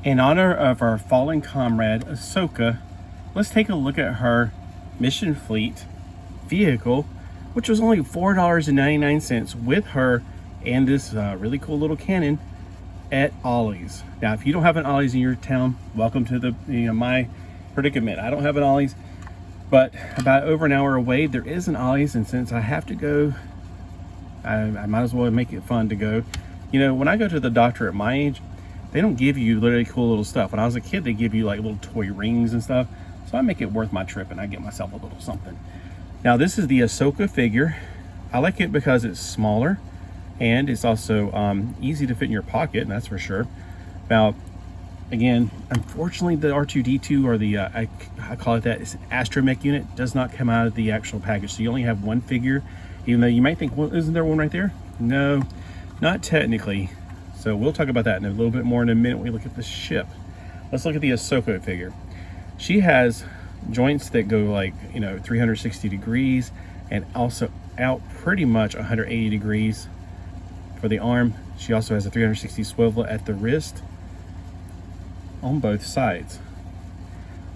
In honor of our fallen comrade, Ahsoka, let's take a look at her mission fleet vehicle, which was only $4.99 with her and this really cool little cannon at Ollie's. Now, if you don't have an Ollie's in your town, welcome to the my predicament. I don't have an Ollie's, but about over an hour away, there is an Ollie's, and since I have to go, I might as well make it fun to go. You know, when I go to the doctor at my age, they don't give you literally cool little stuff. When I was a kid, they give you like little toy rings and stuff. So I make it worth my trip and I get myself a little something. Now this is the Ahsoka figure. I like it because it's smaller and it's also easy to fit in your pocket, and that's for sure. Now, again, unfortunately the R2-D2 or the, I call it that, it's an astromech unit, does not come out of the actual package. So you only have one figure, even though you might think, well, isn't there one right there? No, not technically. So we'll talk about that in a little bit more in a minute when we look at the ship. Let's look at the Ahsoka figure. She has joints that go like, 360 degrees and also out pretty much 180 degrees for the arm. She also has a 360 swivel at the wrist on both sides.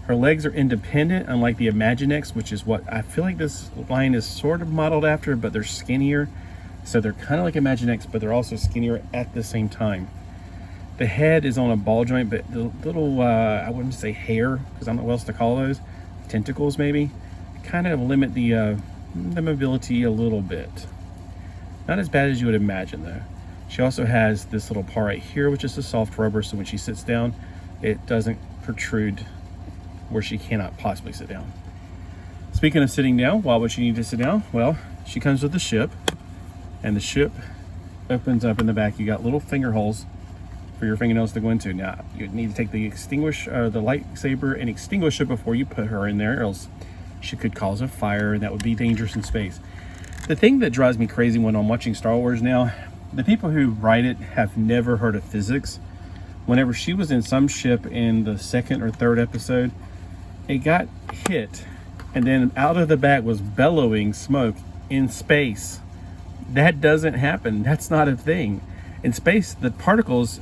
Her legs are independent, unlike the Imaginex, which is what I feel like this line is sort of modeled after, but they're skinnier. So they're kind of like Imaginex, but they're also skinnier at the same time. The head is on a ball joint, but the little, I wouldn't say hair, because I don't know what else to call those, tentacles maybe, kind of limit the mobility a little bit. Not as bad as you would imagine though. She also has this little part right here, which is a soft rubber, so when she sits down, it doesn't protrude where she cannot possibly sit down. Speaking of sitting down, why would she need to sit down? Well, she comes with the ship. And the ship opens up in the back. You got little finger holes for your fingernails to go into. Now, you need to take the the lightsaber and extinguish it before you put her in there, or else she could cause a fire, and that would be dangerous in space. The thing that drives me crazy when I'm watching Star Wars now, the people who write it have never heard of physics. Whenever she was in some ship in the second or third episode, it got hit, and then out of the back was bellowing smoke in space. That doesn't happen. That's not a thing. In space, the particles,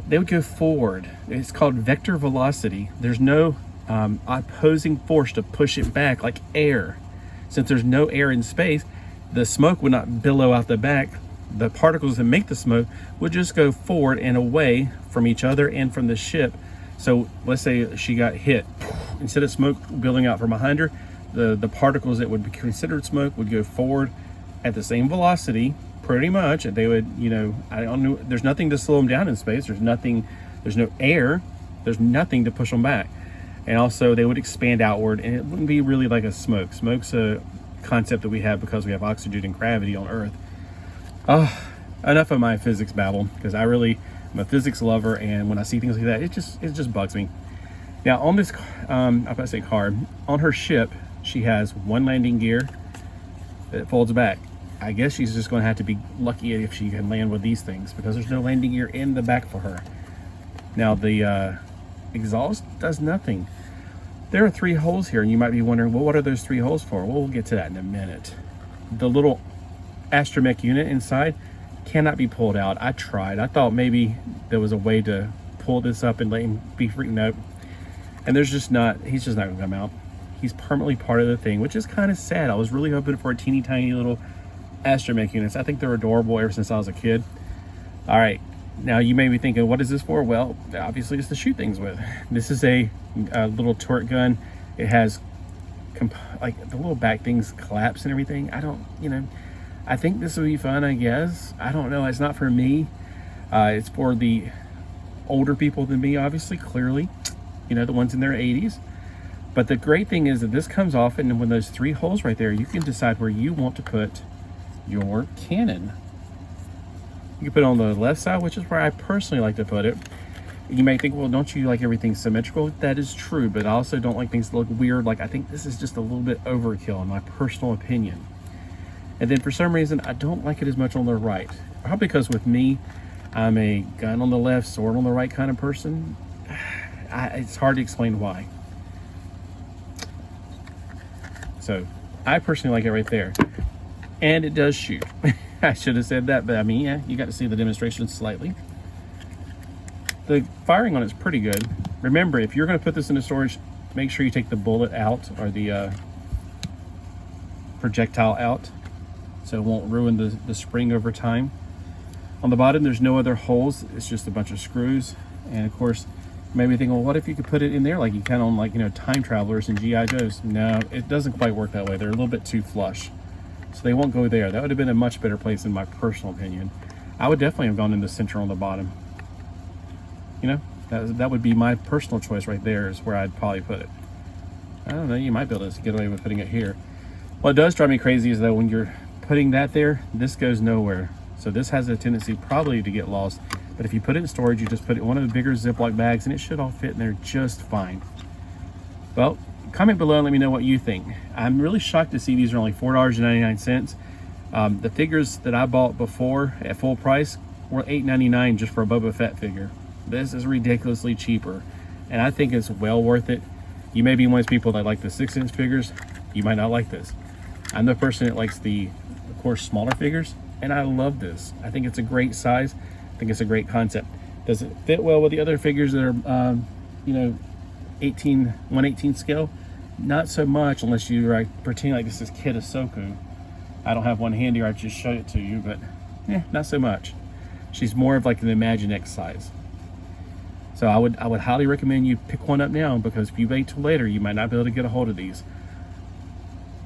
they would go forward. It's called vector velocity. There's no opposing force to push it back like air. Since there's no air in space, the smoke would not billow out the back. The particles that make the smoke would just go forward and away from each other and from the ship. So let's say she got hit. Instead of smoke billowing out from behind her, the particles that would be considered smoke would go forward at the same velocity, pretty much. And they would, I don't know, there's nothing to slow them down in space. There's no air, there's nothing to push them back. And also they would expand outward, and it wouldn't be really like a smoke. Smoke's a concept that we have because we have oxygen and gravity on Earth. Enough of my physics babble, because I'm a physics lover, and when I see things like that, it just bugs me. Now on this, I'm about to say car, on her ship, she has one landing gear that folds back. I guess she's just going to have to be lucky if she can land with these things, because there's no landing gear in the back for her. Now the exhaust does nothing. There are 3 holes here, and you might be wondering, well, what are those 3 holes for? Well, we'll get to that in a minute. The little astromech unit inside cannot be pulled out. I tried. I thought maybe there was a way to pull this up and let him be free. Nope. And he's just not going to come out. He's permanently part of the thing, which is kind of sad. I was really hoping for a teeny tiny little astromech units. I think they're adorable ever since I was a kid. All right, now you may be thinking, what is this for? Well, obviously it's to shoot things with. This is a little turret gun. It has like the little back things collapse and everything. I think this would be fun, I guess. I don't know. It's not for me. It's for the older people than me, obviously, clearly. The ones in their 80s. But the great thing is that this comes off, and when those 3 holes right there, you can decide where you want to put your cannon. You can put it on the left side, which is where I personally like to put it. You may think, well, don't you like everything symmetrical? That is true, but I also don't like things to look weird. Like, I think this is just a little bit overkill in my personal opinion. And then for some reason, I don't like it as much on the right. Probably because with me, I'm a gun on the left, sword on the right kind of person. It's hard to explain why. So I personally like it right there. And it does shoot. I should have said that, but I mean, yeah, you got to see the demonstration slightly. The firing on it's pretty good. Remember, if you're going to put this into storage, make sure you take the bullet out, or the projectile out, so it won't ruin the spring over time. On the bottom, there's no other holes. It's just a bunch of screws. And of course, you may be thinking, well, what if you could put it in there like you can on, like, time travelers and GI Joes? No, it doesn't quite work that way. They're a little bit too flush, so they won't go there. That would have been a much better place in my personal opinion. I would definitely have gone in the center on the bottom. That would be my personal choice right there, is where I'd probably put it. I don't know, you might be able to get away with putting it here. What does drive me crazy is that when you're putting that there, this goes nowhere. So this has a tendency probably to get lost. But if you put it in storage, you just put it in one of the bigger Ziploc bags and it should all fit in there just fine. Well, comment below and let me know what you think. I'm really shocked to see these are only $4.99. The figures that I bought before at full price were $8.99 just for a Boba Fett figure. This is ridiculously cheaper, and I think it's well worth it. You may be one of those people that like the 6-inch figures. You might not like this. I'm the person that likes the, of course, smaller figures, and I love this. I think it's a great size. I think it's a great concept. Does it fit well with the other figures that are, 1/18 scale? Not so much, unless you are pretending like this is Kid Ahsoka. I don't have one handy, or I just showed it to you, but not so much. She's more of like an Imaginext size. So I would highly recommend you pick one up now, because if you wait till later, you might not be able to get a hold of these.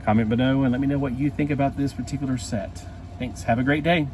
Comment below and let me know what you think about this particular set. Thanks. Have a great day.